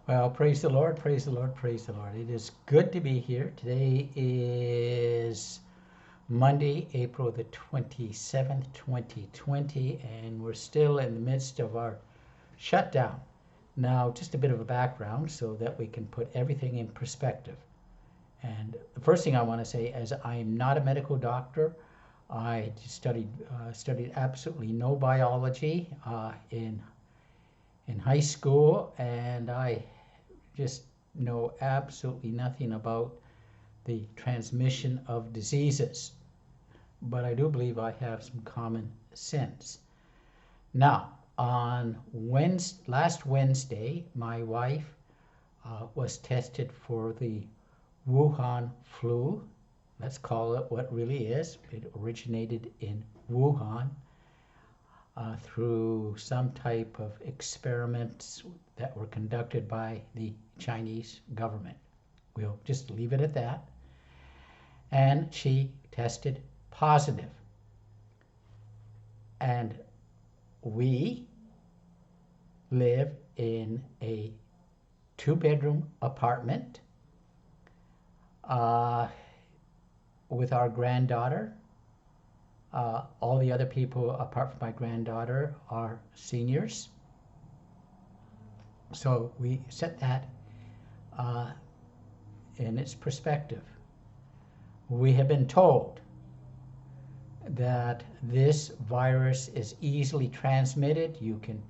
Well, praise the Lord, praise the Lord, praise the Lord. It is good to be here. Today is Monday, April the 27th, 2020, and we're still in the midst of our shutdown. Now, just a bit of a background so that we can put everything in perspective. And the first thing I want to say is I'm not a medical doctor. I studied absolutely no biology in high school, and I just know absolutely nothing about the transmission of diseases. But I do believe I have some common sense. Now, on last Wednesday, my wife was tested for the Wuhan flu. Let's call it what it really is. It originated in Wuhan through some type of experiments that were conducted by the Chinese government. We'll just leave it at that. And she tested positive. And we live in a 2-bedroom apartment with our granddaughter. All the other people, apart from my granddaughter, are seniors. So we set that in its perspective. We have been told that this virus is easily transmitted. You can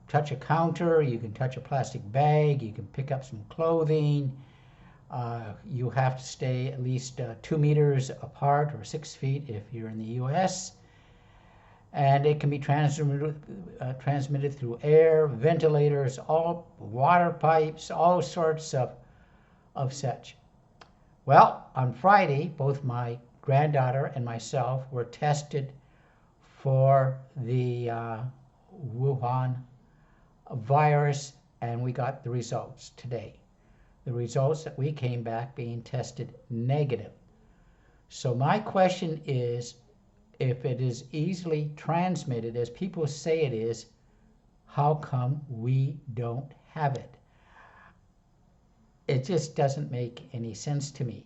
touch a counter, you can touch a plastic bag, you can pick up some clothing. You have to stay at least 2 meters apart or 6 feet if you're in the US. And it can be transmitted through air, ventilators, all water pipes, all sorts of such. Well, on Friday, both my granddaughter and myself were tested for the Wuhan virus, and we got the results today. The results that we came back being tested negative. So my question is, if it is easily transmitted, as people say it is, how come we don't have it? It just doesn't make any sense to me.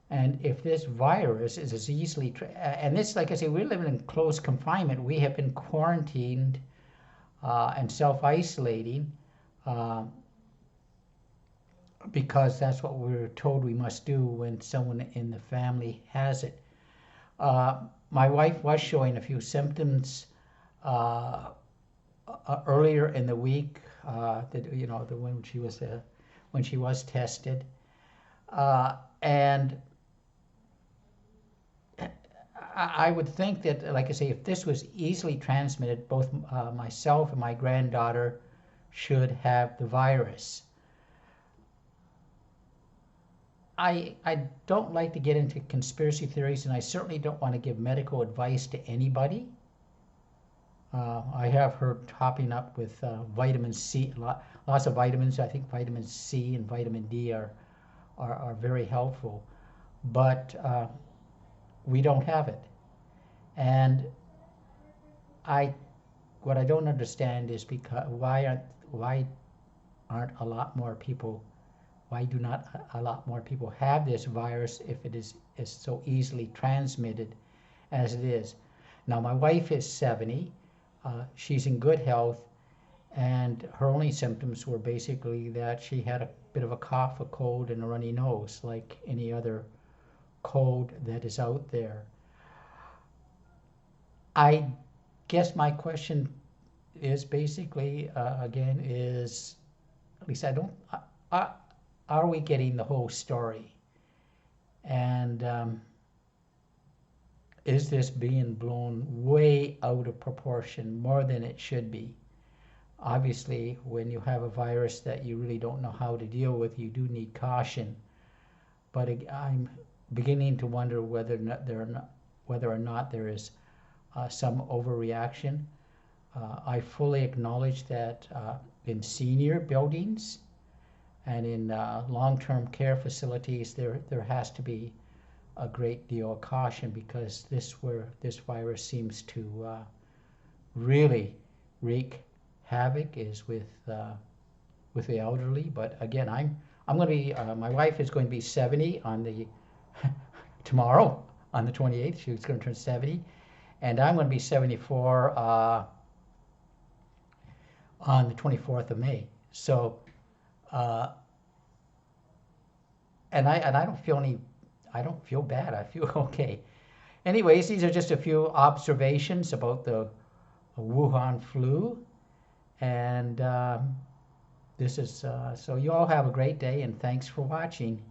And if this virus is as easily, and this, like I say, we're living in close confinement. We have been quarantined and self-isolating because that's what we're told we must do when someone in the family has it. My wife was showing a few symptoms earlier in the week, when she was tested, and I would think that, like I say, if this was easily transmitted, both myself and my granddaughter should have the virus. I don't like to get into conspiracy theories, and I certainly don't want to give medical advice to anybody. I have heard topping up with vitamin C, lots of vitamins. I think vitamin C and vitamin D are very helpful, but we don't have it. And what I don't understand is because why aren't a lot more people? Why do not a lot more people have this virus if it is so easily transmitted as it is? Now, my wife is 70. She's in good health, and her only symptoms were basically that she had a bit of a cough, a cold, and a runny nose, like any other cold that is out there. I guess my question is basically, again, is, at least I don't, are we getting the whole story? And is this being blown way out of proportion, more than it should be? Obviously, when you have a virus that you really don't know how to deal with, you do need caution. But I'm beginning to wonder whether or not there is some overreaction. I fully acknowledge that in senior buildings and in long-term care facilities, there has to be a great deal of caution, because where this virus seems to really wreak havoc is with with the elderly. But again, I'm going to be. My wife is going to be 70 on the tomorrow on the 28th. She's going to turn 70, and I'm going to be 74 on the 24th of May. So, and I don't feel any. I don't feel bad. I feel okay. Anyways, these are just a few observations about the Wuhan flu, and this is so you all have a great day, and thanks for watching.